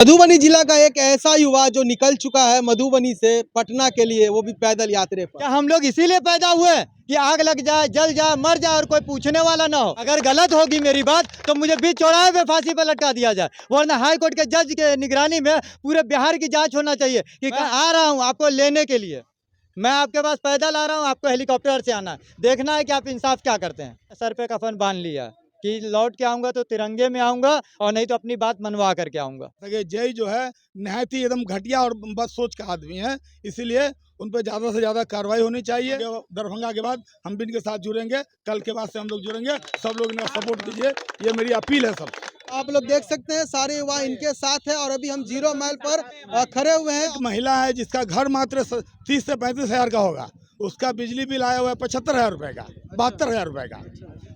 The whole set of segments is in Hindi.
मधुबनी जिला का एक ऐसा युवा जो निकल चुका है मधुबनी से पटना के लिए, वो भी पैदल यात्रे पर। क्या हम लोग इसीलिए पैदा हुए कि आग लग जाए, जल जाए, मर जाए और कोई पूछने वाला ना हो। अगर गलत होगी मेरी बात तो मुझे बीच चौराहे पे फांसी पर लटका दिया जाए, वरना हाई कोर्ट के जज के निगरानी में पूरे बिहार की जांच होना चाहिए कि मैं आ रहा हूँ आपको लेने के लिए, मैं आपके पास पैदल आ रहा हूँ, आपको हेलीकॉप्टर से आना है, देखना है कि आप इंसाफ क्या करते हैं। सर पे कफन बांध लिया कि लौट के आऊंगा तो तिरंगे में आऊंगा और नहीं तो अपनी बात मनवा करके आऊंगा। जय जो है नहायत ही एकदम घटिया और बद सोच का आदमी है, इसीलिए उन पर ज़्यादा से ज़्यादा कार्रवाई होनी चाहिए। दरभंगा के बाद हम भी इनके साथ जुड़ेंगे, कल के बाद से हम लोग जुड़ेंगे। सब लोग इनका सपोर्ट कीजिए, ये मेरी अपील है। सब आप लोग देख सकते हैं सारे युवा इनके साथ है और अभी हम 0 माइल पर खड़े हुए हैं। एक महिला है जिसका घर मात्र 30 से 35 हज़ार का होगा, उसका बिजली बिल आया हुआ है 75,000 रुपये का, 72,000 रुपये का।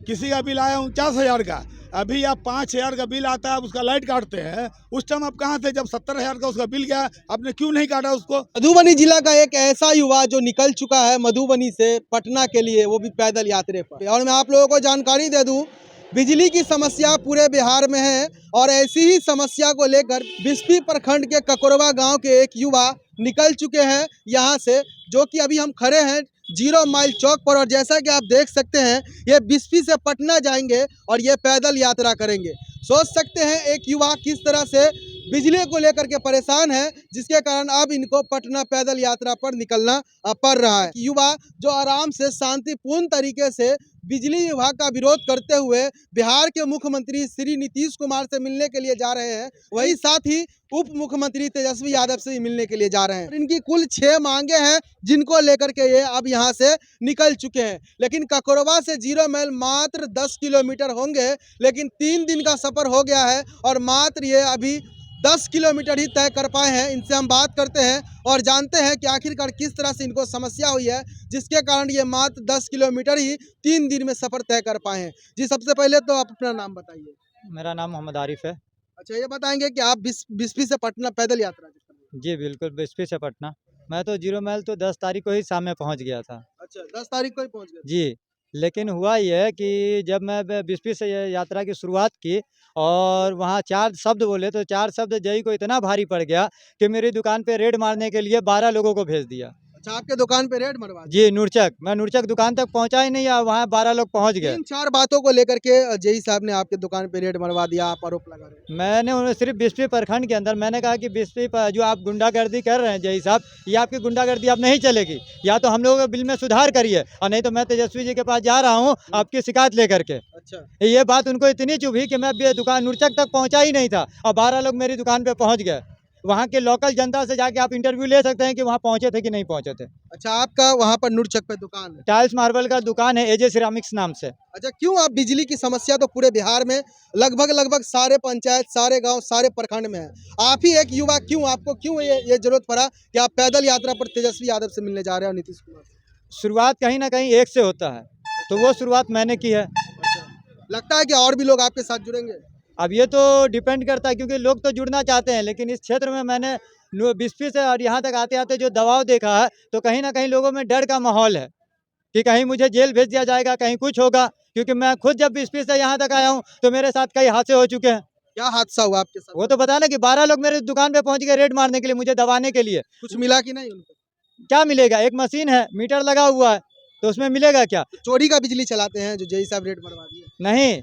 किसी का बिल आया 49,000 का। अभी आप 5,000 का बिल आता है, आप उसका लाइट काटते हैं। उस टाइम आप कहाँ थे जब 70,000 का उसका बिल गया? आपने क्यों नहीं काटा उसको? मधुबनी जिला का एक ऐसा युवा जो निकल चुका है मधुबनी से पटना के लिए, वो भी पैदल यात्रे पर। और मैं आप लोगों को जानकारी दे दूं, बिजली की समस्या पूरे बिहार में है और ऐसी ही समस्या को लेकर बिस्फी प्रखंड के ककोरवा गांव के एक युवा निकल चुके हैं यहाँ से, जो कि अभी हम खड़े हैं 0 माइल चौक पर। और जैसा कि आप देख सकते हैं, ये बिस्फी से पटना जाएंगे और ये पैदल यात्रा करेंगे। सोच सकते हैं एक युवा किस तरह से बिजली को लेकर के परेशान है, जिसके कारण अब इनको पटना पैदल यात्रा पर निकलना पड़ रहा है। युवा जो आराम से शांतिपूर्ण तरीके से बिजली विभाग का विरोध करते हुए बिहार के मुख्यमंत्री श्री नीतीश कुमार से मिलने के लिए जा रहे हैं, वही साथ ही उप मुख्यमंत्री तेजस्वी यादव से मिलने के लिए जा रहे हैं। इनकी कुल 6 मांगे हैं, जिनको लेकर के ये अब यहाँ से निकल चुके हैं। लेकिन ककोरवा से 0 माइल मात्र 10 किलोमीटर होंगे, लेकिन 3 दिन का सफर हो गया है और मात्र ये अभी 10 किलोमीटर ही तय कर पाए हैं। इनसे हम बात करते हैं और जानते हैं कि आखिरकार किस तरह से इनको समस्या हुई है, जिसके कारण ये मात्र 10 किलोमीटर ही 3 दिन में सफर तय कर पाए हैं। जी, सबसे पहले तो आप अपना नाम बताइए। मेरा नाम मोहम्मद आरिफ है। अच्छा, ये बताएंगे कि आप बिस्फी से पटना पैदल यात्रा कर रहे हैं? जी बिल्कुल, बिस्फी से पटना। मैं तो 0 माइल तो 10 तारीख को ही शाम में पहुंच गया था। अच्छा, 10 तारीख को ही पहुंच गए। जी, लेकिन हुआ ये है कि जब मैं बिस्फी से ये यात्रा की शुरुआत की और वहाँ 4 शब्द बोले तो 4 शब्द जई को इतना भारी पड़ गया कि मेरी दुकान पे रेड मारने के लिए 12 लोगों को भेज दिया। अच्छा, आपके दुकान पे रेड मरवा दी? जी, नूरचक। मैं नूरचक दुकान तक पहुँचा ही नहीं, वहाँ 12 लोग पहुँच गए। 3-4 बातों को लेकर के जेई साहब ने आपके दुकान पे रेड मरवा दिया, आप आरोप लगा रहे हैं। मैंने उन्हें सिर्फ बिस्फी प्रखंड के अंदर मैंने कहा कि बिस्फी पर जो आप गुंडागर्दी कर रहे हैं जेई साहब, ये आपकी गुंडागर्दी अब नहीं चलेगी। या तो हम लोगों के बिल में सुधार करिए और नहीं तो मैं तेजस्वी जी के पास जा रहा हूँ आपकी शिकायत लेकर के। अच्छा, ये बात उनको इतनी चुभी कि मैं दुकान नूरचक तक पहुँचा ही नहीं था और 12 लोग मेरी दुकान पे पहुँच गए। वहाँ के लोकल जनता से जाके आप इंटरव्यू ले सकते हैं कि वहाँ पहुँचे थे कि नहीं पहुँचे थे। अच्छा, आपका वहाँ पर नूरचक पे दुकान है? टाइल्स मार्बल का दुकान है, एजे सिरामिक्स नाम से। अच्छा, क्यों आप बिजली की समस्या तो पूरे बिहार में लगभग सारे पंचायत, सारे गांव, सारे प्रखंड में है। आप ही एक युवा, क्यों आपको क्यों ये जरूरत पड़ा कि आप पैदल यात्रा पर तेजस्वी यादव से मिलने जा रहे हैं और नीतीश कुमार से? शुरुआत कहीं ना कहीं एक से होता है, तो वो शुरुआत मैंने की है। लगता है कि और भी लोग आपके साथ जुड़ेंगे? अब ये तो डिपेंड करता है क्योंकि लोग तो जुड़ना चाहते हैं, लेकिन इस क्षेत्र में मैंने बिस्फी से और यहाँ तक आते आते जो दबाव देखा है, तो कहीं ना कहीं लोगों में डर का माहौल है कि कहीं मुझे जेल भेज दिया जाएगा, कहीं कुछ होगा। क्योंकि मैं खुद जब बिस्फी से यहाँ तक आया हूँ तो मेरे साथ कई हादसे हो चुके हैं। क्या हादसा हुआ आपके साथ? वो तो बता ना कि 12 लोग मेरे दुकान पे पहुँच गए रेड मारने के लिए, मुझे दबाने के लिए। कुछ मिला कि नहीं उनको? क्या मिलेगा? एक मशीन है, मीटर लगा हुआ है, तो उसमें मिलेगा क्या? चोरी का बिजली चलाते हैं जो जेई साहब रेड मरवा दिए? नहीं,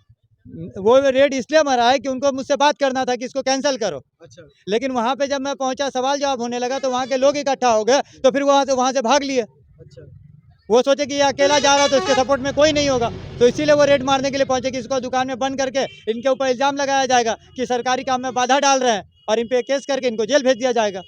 वो रेड इसलिए मरा है कि उनको मुझसे बात करना था कि इसको कैंसिल करो। अच्छा, लेकिन वहाँ पे जब मैं पहुँचा, सवाल जवाब होने लगा तो वहाँ के लोग इकट्ठा हो गए, तो फिर वहाँ से भाग लिए। अच्छा, वो सोचे कि ये अकेला जा रहा तो इसके सपोर्ट में कोई नहीं होगा, तो इसीलिए वो रेड मारने के लिए पहुँचे कि इसको दुकान में बंद करके इनके ऊपर इल्ज़ाम लगाया जाएगा कि सरकारी काम में बाधा डाल रहे हैं और इन पे केस करके इनको जेल भेज दिया जाएगा।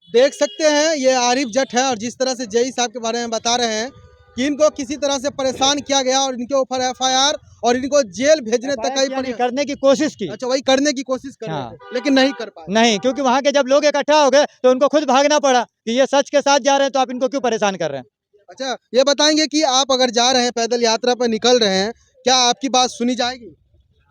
देख सकते हैं ये आरिफ जट है और जिस तरह से जेई साहब के बारे में बता रहे हैं कि इनको किसी तरह से परेशान किया गया और इनके ऊपर एफआईआर और इनको जेल भेजने तक का ही करने की कोशिश की। अच्छा, वही करने की कोशिश कर रहे हाँ। थे, लेकिन नहीं कर पाए। नहीं, क्योंकि वहाँ के जब लोग इकट्ठा हो गए तो उनको खुद भागना पड़ा कि ये सच के साथ जा रहे हैं तो आप इनको क्यों परेशान कर रहे हैं। अच्छा, ये बताएंगे कि आप अगर जा रहे हैं पैदल यात्रा पर निकल रहे हैं, क्या आपकी बात सुनी जाएगी?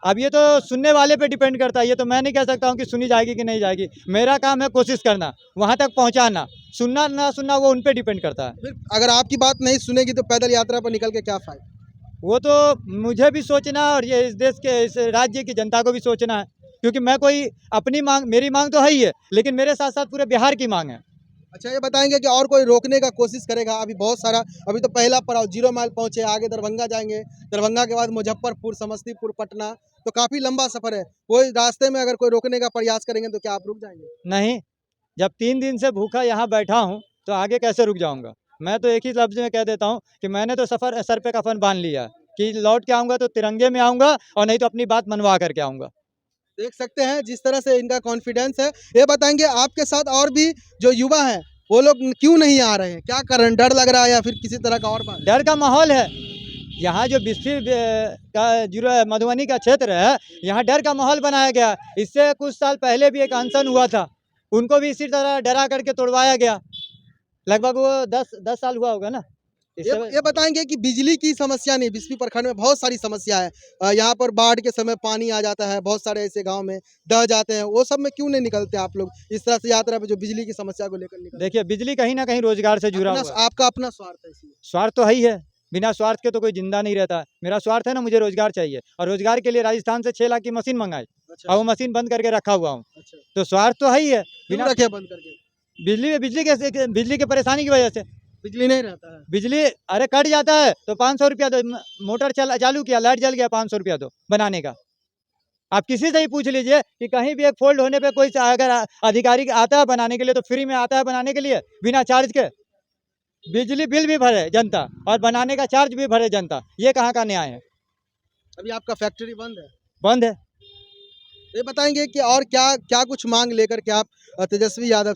अब ये तो सुनने वाले पे डिपेंड करता है, ये तो मैं नहीं कह सकता हूँ कि सुनी जाएगी कि नहीं जाएगी। मेरा काम है कोशिश करना, वहाँ तक पहुँचाना, सुनना ना सुनना वो उन पे डिपेंड करता है। फिर अगर आपकी बात नहीं सुनेगी तो पैदल यात्रा पर निकल के क्या फायदा? वो तो मुझे भी सोचना और ये इस देश के इस राज्य की जनता को भी सोचना है क्योंकि मैं कोई अपनी मांग, मेरी मांग तो है ही है, लेकिन मेरे साथ साथ पूरे बिहार की मांग है। अच्छा, ये बताएंगे कि और कोई रोकने का कोशिश करेगा? अभी बहुत सारा, अभी तो पहला पड़ाव 0 माइल पहुंचे, आगे दरभंगा जाएंगे, दरभंगा के बाद मुजफ्फरपुर, समस्तीपुर, पटना, तो काफी लंबा सफर है। कोई रास्ते में अगर कोई रोकने का प्रयास करेंगे तो क्या आप रुक जाएंगे? नहीं, जब 3 दिन से भूखा यहाँ बैठा हूँ तो आगे कैसे रुक जाऊँगा। मैं तो एक ही लफ्ज़ में कह देता हूँ कि मैंने तो सफ़र सर पे कफन बांध लिया है कि लौट के आऊँगा तो तिरंगे में आऊँगा और नहीं तो अपनी बात मनवा करके आऊँगा। देख सकते हैं जिस तरह से इनका कॉन्फिडेंस है। ये बताएंगे आपके साथ और भी जो युवा हैं वो लोग क्यों नहीं आ रहे हैं? क्या कारण, डर लग रहा है या फिर किसी तरह का और बात? डर का माहौल है। यहाँ जो बिस्फी का जो मधुबनी का क्षेत्र है, यहाँ डर का माहौल बनाया गया। इससे कुछ साल पहले भी एक अनशन हुआ था, उनको भी इसी तरह डरा करके तोड़वाया गया। लगभग वो 10 साल हुआ होगा ना। ये बताएंगे कि बिजली की समस्या नहीं, बिस्फी प्रखंड में बहुत सारी समस्या है। यहाँ पर बाढ़ के समय पानी आ जाता है, बहुत सारे ऐसे गांव में दह जाते हैं, वो सब में क्यों नहीं निकलते आप लोग इस तरह से यात्रा पे जो बिजली की समस्या को लेकर निकलते? देखिए, बिजली कहीं ना कहीं रोजगार से जुड़ा हुआ है। आपका अपना स्वार्थ है इसमें? स्वार्थ तो है ही है, बिना स्वार्थ के तो कोई जिंदा नहीं रहता है। मेरा स्वार्थ है ना, मुझे रोजगार चाहिए और रोजगार के लिए राजस्थान से 6 लाख की मशीन मंगाई अच्छा, और वो मशीन बंद करके रखा हुआ हूँ। अच्छा। तो स्वार्थ तो है ही है। क्यों बिना रखे बंद करके? बिजली की परेशानी की वजह से बिजली नहीं रहता है। बिजली, अरे कट जाता है तो 500 रुपया दो, मोटर चालू किया, लाइट जल गया, 500 रुपया दो बनाने का। आप किसी से ही पूछ लीजिए कि कहीं भी एक फोल्ड होने पे कोई अगर अधिकारी आता है बनाने के लिए तो फ्री में आता है बनाने के लिए बिना चार्ज के। बिजली बिल भी भरे जनता और बनाने का चार्ज भी भरे जनता, ये कहाँ का न्याय है? अभी आपका फैक्ट्री बंद है? बंद है। ये बताएंगे कि और क्या क्या कुछ मांग लेकर के आप तेजस्वी यादव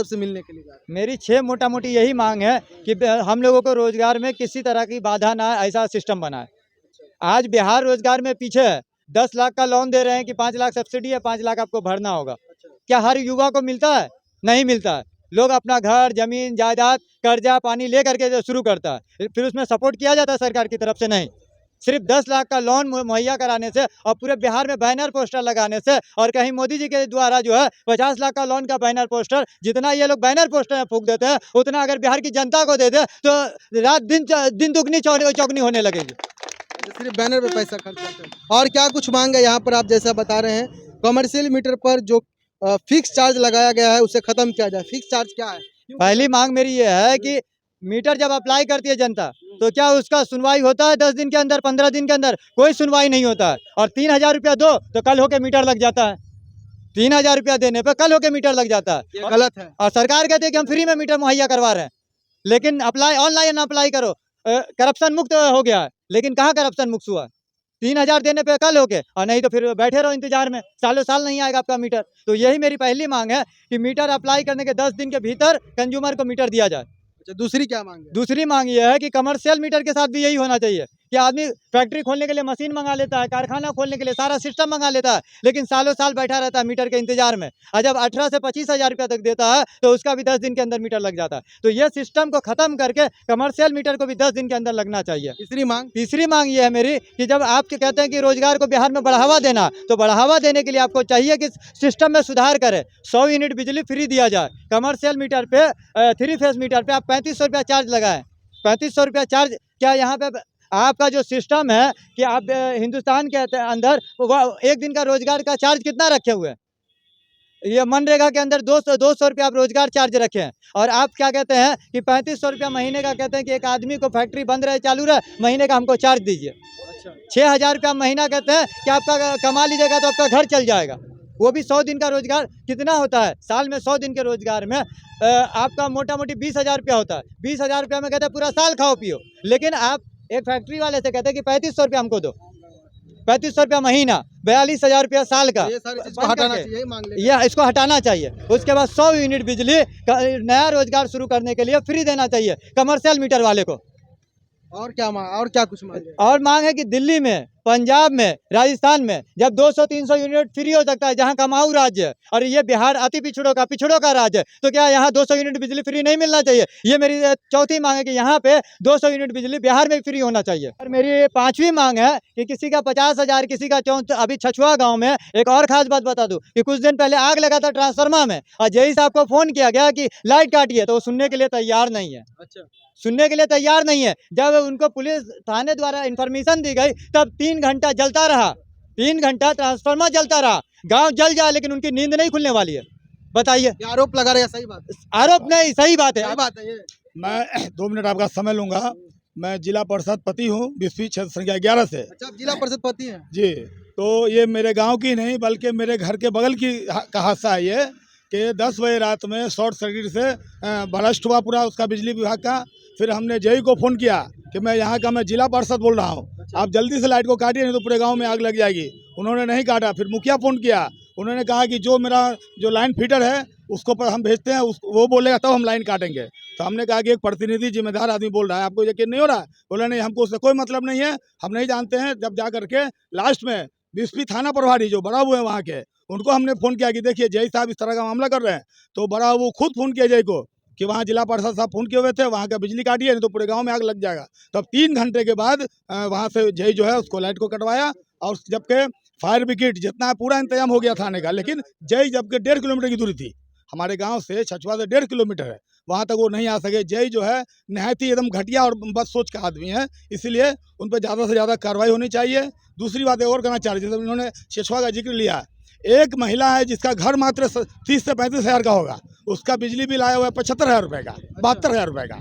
से मिलने के लिए जा रहे हैं? मेरी 6 मोटा मोटी यही मांग है कि हम लोगों को रोजगार में किसी तरह की बाधा ना आए, ऐसा सिस्टम बनाए। आज बिहार रोजगार में पीछे है। 10 लाख का लोन दे रहे हैं कि 5 लाख सब्सिडी है, 5 लाख आपको भरना होगा। क्या हर युवा को मिलता है? नहीं मिलता है। लोग अपना घर, जमीन, जायदाद, कर्जा पानी ले करके जो शुरू करता है, फिर उसमें सपोर्ट किया जाता है सरकार की तरफ से? नहीं। सिर्फ 10 लाख का लोन मुहैया कराने से और पूरे बिहार में बैनर पोस्टर लगाने से, और कहीं मोदी जी के द्वारा जो है 50 लाख का लोन का बैनर पोस्टर, जितना ये लोग बैनर पोस्टर फूंक देते हैं उतना अगर बिहार की जनता को दे दे तो रात दिन दुगनी चौगनी होने लगेगी। सिर्फ बैनर पे पैसा खर्च करते हैं। और क्या कुछ मांग है यहाँ पर? आप जैसा बता रहे हैं कमर्शियल मीटर पर जो फिक्स चार्ज लगाया गया है उसे खत्म किया जाए। फिक्स चार्ज क्या है? पहली मांग मेरी ये है कि मीटर जब अप्लाई करती है जनता तो क्या उसका सुनवाई होता है? 10 दिन के अंदर, 15 दिन के अंदर कोई सुनवाई नहीं होता है। और 3000 रुपया दो तो कल होके मीटर लग जाता है। 3000 रुपया देने पे कल होके मीटर लग जाता है। ये गलत है। और सरकार कहते हैं कि हम फ्री में मीटर मुहैया करवा रहे हैं, लेकिन ऑनलाइन अप्लाई करो, करप्शन मुक्त हो गया है। लेकिन कहाँ करप्शन मुक्त हुआ? 3000 देने पे कल होके, और नहीं तो फिर बैठे रहो इंतजार में, सालों साल नहीं आएगा आपका मीटर। तो यही मेरी पहली मांग है कि मीटर अप्लाई करने के 10 दिन के भीतर कंज्यूमर को मीटर दिया जाए। अच्छा, दूसरी क्या मांग है? दूसरी मांग ये है कि कमर्शियल मीटर के साथ भी यही होना चाहिए कि आदमी फैक्ट्री खोलने के लिए मशीन मंगा लेता है, कारखाना खोलने के लिए सारा सिस्टम मंगा लेता है, लेकिन सालों साल बैठा रहता है मीटर के इंतजार में। और जब 18 से 25 हजार रुपया तक देता है तो उसका भी 10 दिन के अंदर मीटर लग जाता है। तो ये सिस्टम को खत्म करके कमर्शियल मीटर को भी 10 दिन के अंदर लगना चाहिए। तीसरी मांग ये है मेरी कि जब आप कहते हैं कि रोजगार को बिहार में बढ़ावा देना, तो बढ़ावा देने के लिए आपको चाहिए कि सिस्टम में सुधार करें। 100 यूनिट बिजली फ्री दिया जाए। कमर्शियल मीटर पे 3 फेज मीटर पे आप 3500 रुपया चार्ज लगाएं। 3500 रुपया चार्ज, क्या यहाँ पे आपका जो सिस्टम है कि आप हिंदुस्तान के अंदर एक दिन का रोजगार का चार्ज कितना रखे हुए हैं? ये मनरेगा के अंदर 200 रुपया आप रोजगार चार्ज रखे हैं, और आप क्या कहते हैं कि 3500 रुपया महीने का कहते हैं कि एक आदमी को फैक्ट्री बंद रहे चालू रहे, महीने का हमको चार्ज दीजिए। 6000 रुपया महीना कहते हैं कि आपका कमा लीजिएगा तो आपका घर चल जाएगा। वो भी 100 दिन का रोजगार कितना होता है? साल में 100 दिन के रोजगार में आपका मोटा मोटी 20,000 रुपया होता है। 20,000 रुपया में कहते हैं पूरा साल खाओ पियो, लेकिन आप एक फैक्ट्री वाले से कहते हैं कि 3500 रुपया हमको दो। 3500 रुपया महीना, 42,000 रुपया साल का। ये सारी चीज को हटाना चाहिए, मांग ले। यह इसको हटाना चाहिए। उसके बाद 100 यूनिट बिजली नया रोजगार शुरू करने के लिए फ्री देना चाहिए कमर्शियल मीटर वाले को। और क्या मांग, और क्या कुछ मांग है? और मांग है कि दिल्ली में, पंजाब में, राजस्थान में जब 200-300 यूनिट फ्री हो सकता है, जहां कमाऊ राज्य है, और ये बिहार अति पिछड़ों का राज्य है, तो क्या यहाँ 200 यूनिट बिजली फ्री नहीं मिलना चाहिए? ये मेरी चौथी मांग है कि यहाँ पे 200 यूनिट बिजली बिहार में फ्री होना चाहिए। और मेरी पांचवी मांग है कि किसी का 50,000, किसी का 34। अभी छछुआ गाँव में एक और खास बात बता दूं कि कुछ दिन पहले आग लगा था ट्रांसफार्मर में, और जेई साहब को फोन किया गया कि लाइट काटिए, तो वो सुनने के लिए तैयार नहीं है। अच्छा, सुनने के लिए तैयार नहीं है। जब उनको पुलिस थाने द्वारा इंफॉर्मेशन दी गई तब 3 घंटा जलता रहा। 3 घंटा ट्रांसफार्मर जलता रहा, गांव जल जाए लेकिन उनकी नींद नहीं खुलने वाली है। बताइए, ये आरोप लगा रहे हैं, सही बात है? आरोप नहीं, सही बात है। सही बात है ये। मैं 2 मिनट आपका समय लूंगा। मैं जिला परिषद पति हूँ, 20वीं क्षेत्र संख्या 11 से। अच्छा, आप जिला परिषद पति हैं? जी, तो ये मेरे गांव की नहीं बल्कि मेरे घर के बगल की का हादसा है ये, कि 10 बजे रात में शॉर्ट सर्किट से ब्लास्ट हुआ पूरा उसका बिजली विभाग का। फिर हमने जेई को फ़ोन किया कि मैं यहाँ का मैं जिला पार्षद बोल रहा हूँ, आप जल्दी से लाइट को काटिए नहीं तो पूरे गांव में आग लग जाएगी। उन्होंने नहीं काटा। फिर मुखिया फ़ोन किया, उन्होंने कहा कि जो मेरा जो लाइन फीडर है उसको पर हम भेजते हैं, वो बोलेगा तब हम लाइन काटेंगे। तो हमने कहा कि एक प्रतिनिधि जिम्मेदार आदमी बोल रहा है, आपको यकीन नहीं हो रहा है? बोला नहीं, हमको उससे कोई मतलब नहीं है, हम नहीं जानते हैं। जब जा करके लास्ट में 20वीं थाना प्रभारी जो बड़ा हुए वहाँ के, उनको हमने फ़ोन किया कि देखिए जय साहब इस तरह का मामला कर रहे हैं। तो बड़ा वो खुद फ़ोन किया जय को कि वहाँ जिला पार्षद साहब फ़ोन किए हुए थे, वहाँ का बिजली काटिए नहीं तो पूरे गांव में आग लग जाएगा। तब 3 घंटे के बाद वहाँ से जय जो है उसको लाइट को कटवाया, और जबकि फायर ब्रिगेड जितना पूरा इंतजाम हो गया थाने का, लेकिन जय जबकि 1.5 किलोमीटर की दूरी थी हमारे गांव से, छछुआ से 1.5 किलोमीटर है, वहाँ तक वो नहीं आ सके। जय जो है नहायत ही एकदम घटिया और बद सोच का आदमी है, इसलिए उन पर ज़्यादा से ज़्यादा कार्रवाई होनी चाहिए। दूसरी बात और करना चाह रही थी, जैसे उन्होंने छछुआ का जिक्र लिया, एक महिला है जिसका घर मात्र 30 से 35 हज़ार का होगा, उसका बिजली बिल आया हुआ है 75,000 रुपये का, 72,000 रुपये का।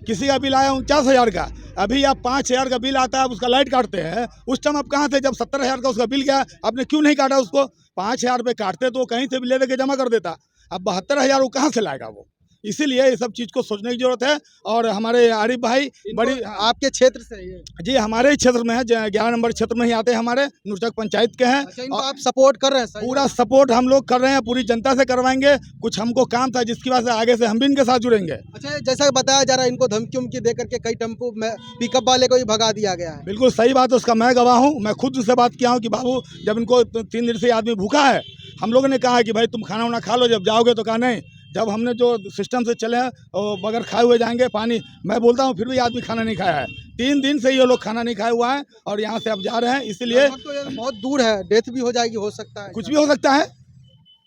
किसी का बिल आया 49,000 का। अभी आप 5,000 का बिल आता है, आप उसका लाइट काटते हैं। उस टाइम आप कहाँ थे जब 70,000 का उसका बिल गया? आपने क्यों नहीं काटा उसको? 5,000 रुपये काटते तो कहीं से भी ले दे के जमा कर देता। अब 72,000 वो कहाँ से लाएगा वो? इसीलिए ये सब चीज़ को सोचने की जरूरत है। और हमारे आरिफ भाई बड़ी आपके क्षेत्र से है ये? जी हमारे ही क्षेत्र में है, 11 नंबर क्षेत्र में ही आते हैं, हमारे नुरचक पंचायत के हैं। अच्छा, इनको आप सपोर्ट कर रहे हैं? सही पूरा सपोर्ट हम लोग कर रहे हैं, पूरी जनता से करवाएंगे। कुछ हमको काम था जिसकी वजह से आगे से हम भी इनके साथ जुड़ेंगे। अच्छा, जैसा कि बताया जा रहा है, इनको धमकी उमकी दे करके कई टेम्पो में पिकअप वाले को भी भगा दिया गया है। बिल्कुल सही बात है, उसका मैं गवाह हूँ। मैं खुद उससे बात किया हूँ कि बाबू जब इनको 3 दिन से आदमी भूखा है, हम लोगों ने कहा कि भाई तुम खाना वाना खा लो जब जाओगे, तो कहा नहीं। जब हमने जो सिस्टम से चले हैं और बगैर खाए हुए जाएंगे, पानी मैं बोलता हूँ फिर भी आदमी खाना नहीं खाया है। 3 दिन से ये लोग खाना नहीं खाए हुआ है और यहाँ से अब जा रहे हैं। इसलिए तो ये बहुत दूर है, डेथ भी हो जाएगी, हो सकता है। कुछ भी हो सकता है,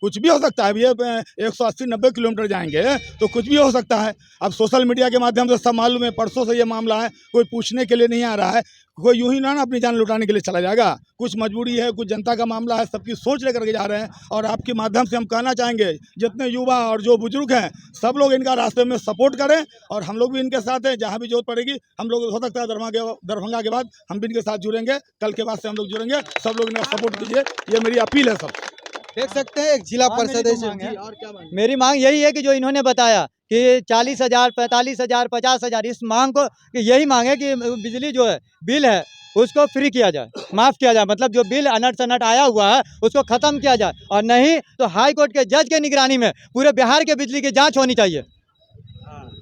कुछ भी हो सकता है। ये 180-90 किलोमीटर जाएंगे तो कुछ भी हो सकता है। अब सोशल मीडिया के माध्यम से सब मालूम है, परसों से ये मामला है, कोई पूछने के लिए नहीं आ रहा है। कोई यूं ही ना अपनी जान लुटाने के लिए चला जाएगा। कुछ मजबूरी है, कुछ जनता का मामला है, सबकी सोच लेकर के जा रहे हैं। और आपके माध्यम से हम कहना चाहेंगे जितने युवा और जो बुजुर्ग हैं सब लोग इनका रास्ते में सपोर्ट करें, और हम लोग भी इनके साथ हैं। जहाँ भी जरूरत पड़ेगी हम लोग, हो सकता है दरभंगा के बाद हम भी इनके साथ जुड़ेंगे, कल के बाद से हम लोग जुड़ेंगे। सब लोग इनका सपोर्ट कीजिए, ये मेरी अपील है। सब देख सकते हैं एक जिला परिषद है। मांग है। जी, और क्या मांग है? मेरी मांग यही है कि जो इन्होंने बताया कि 40,000, 45,000, 50,000, इस मांग को यही मांग है कि बिजली जो है बिल है उसको फ्री किया जाए, माफ़ किया जाए। मतलब जो बिल अनट सनट आया हुआ है उसको ख़त्म किया जाए, और नहीं तो हाई कोर्ट के जज के निगरानी में पूरे बिहार के बिजली की जांच होनी चाहिए।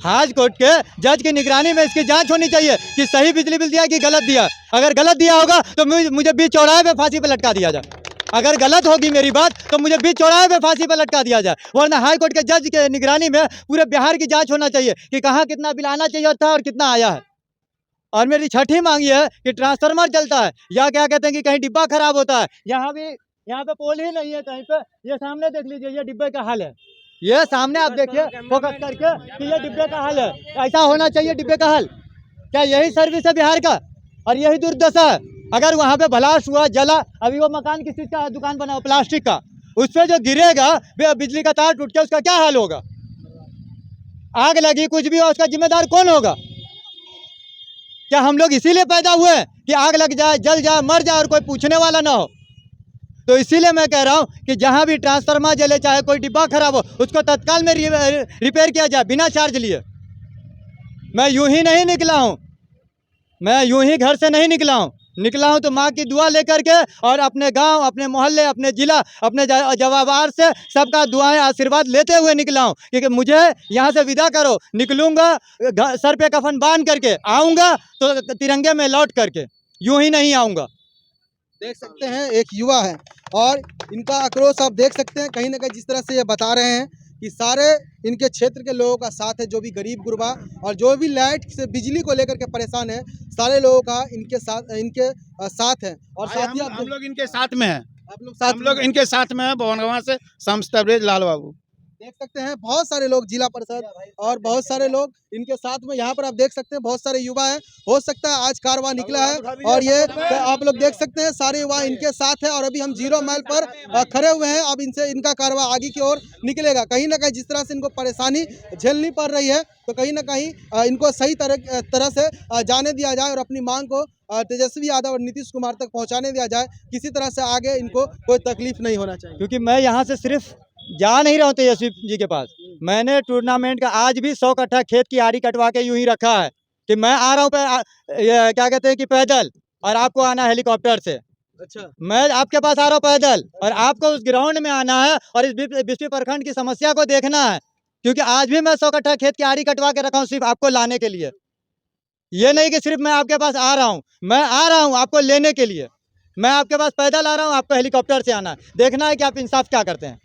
हाई कोर्ट के जज की निगरानी में इसकी जांच होनी चाहिए कि सही बिजली बिल दिया कि गलत दिया। अगर गलत दिया होगा तो मुझे बीच चौराहे पे फांसी पे लटका दिया जाए। अगर गलत होगी मेरी बात तो मुझे बीच चौराहे पे फांसी पे लटका दिया जाए। वरना हाई कोर्ट के जज के निगरानी में पूरे बिहार की जांच होना चाहिए कि कहाँ कितना बिल आना चाहिए था और कितना आया है। और मेरी छठी मांग ये है कि ट्रांसफार्मर जलता है या क्या कहते हैं कि कहीं डिब्बा खराब होता है। यहाँ पे पोल ही नहीं है कहीं पे। ये सामने देख लीजिए, ये डिब्बे का हाल है। ये सामने आप देखिए फोकस करके कि ये डिब्बे का हाल है। ऐसा होना चाहिए डिब्बे का हाल। क्या यही सर्विस है बिहार का? और यही दुर्दशा है। अगर वहाँ पे ब्लास्ट हुआ, जला, अभी वो मकान किस चीज़ का दुकान बना हुआ प्लास्टिक का, उस पर जो गिरेगा बिजली का तार टूट के उसका क्या हाल होगा? आग लगी, कुछ भी हो, उसका जिम्मेदार कौन होगा? क्या हम लोग इसीलिए पैदा हुए हैं कि आग लग जाए, जल जाए, मर जाए और कोई पूछने वाला ना हो? तो इसीलिए मैं कह रहा हूँ कि जहाँ भी ट्रांसफार्मर जले, चाहे कोई डिब्बा खराब हो, उसको तत्काल में रिपेयर किया जाए बिना चार्ज लिए। मैं यूं ही नहीं निकला हूँ, मैं यूं ही घर से नहीं निकला हूँ तो माँ की दुआ लेकर के और अपने गांव, अपने मोहल्ले, अपने ज़िला, अपने जवाबार से सबका दुआएं आशीर्वाद लेते हुए निकला हूँ। क्योंकि मुझे यहाँ से विदा करो, निकलूँगा सर पे कफन बांध करके, आऊँगा तो तिरंगे में लौट करके, यूं ही नहीं आऊँगा। देख सकते हैं एक युवा है और इनका आक्रोश आप देख सकते हैं। कहीं ना कहीं जिस तरह से ये बता रहे हैं कि सारे इनके क्षेत्र के लोगों का साथ है, जो भी गरीब गुरबा और जो भी लाइट से बिजली को लेकर के परेशान है, सारे लोगों का इनके साथ है। और साथ ही हम लोग इनके साथ में हैं। आप लोग साथ हम लोग इनके साथ में हैं। भवनगवा से शम्स तबरेज लाल बाबू। देख सकते हैं बहुत सारे लोग, जिला परिषद और बहुत सारे लोग इनके साथ में यहाँ पर आप देख सकते हैं बहुत सारे युवा हैं। हो सकता है आज कारवां निकला है और ये आप लोग देख सकते हैं सारे युवा इनके साथ है और अभी हम 0 माइल पर खड़े हुए हैं। अब इनसे इनका कारवां आगे की ओर निकलेगा। कहीं ना कहीं जिस तरह से इनको परेशानी झेलनी पड़ रही है तो कहीं ना कहीं इनको सही तरह से जाने दिया जाए और अपनी मांग को तेजस्वी यादव और नीतीश कुमार तक पहुंचाने दिया जाए। किसी तरह से आगे इनको कोई तकलीफ नहीं होना चाहिए। क्योंकि मैं यहाँ से सिर्फ जा नहीं रहा हूँ तेजस्वी जी के पास, मैंने टूर्नामेंट का आज भी 100 कट्ठा खेत की आरी कटवा के यूं ही रखा है कि मैं आ रहा हूँ क्या कहते हैं कि पैदल, और आपको आना है हेलीकॉप्टर से। अच्छा, मैं आपके पास आ रहा हूँ पैदल और आपको उस ग्राउंड में आना है और इस बिस्फी प्रखंड की समस्या को देखना है। क्योंकि आज भी मैं 100 कट्ठा खेत की आरी कटवा के रखा हूँ सिर्फ आपको लाने के लिए। ये नहीं कि सिर्फ मैं आपके पास आ रहा हूँ, मैं आ रहा हूँ आपको लेने के लिए। मैं आपके पास पैदल आ रहा हूँ, आपको हेलीकॉप्टर से आना है। देखना है कि आप इंसाफ क्या करते हैं।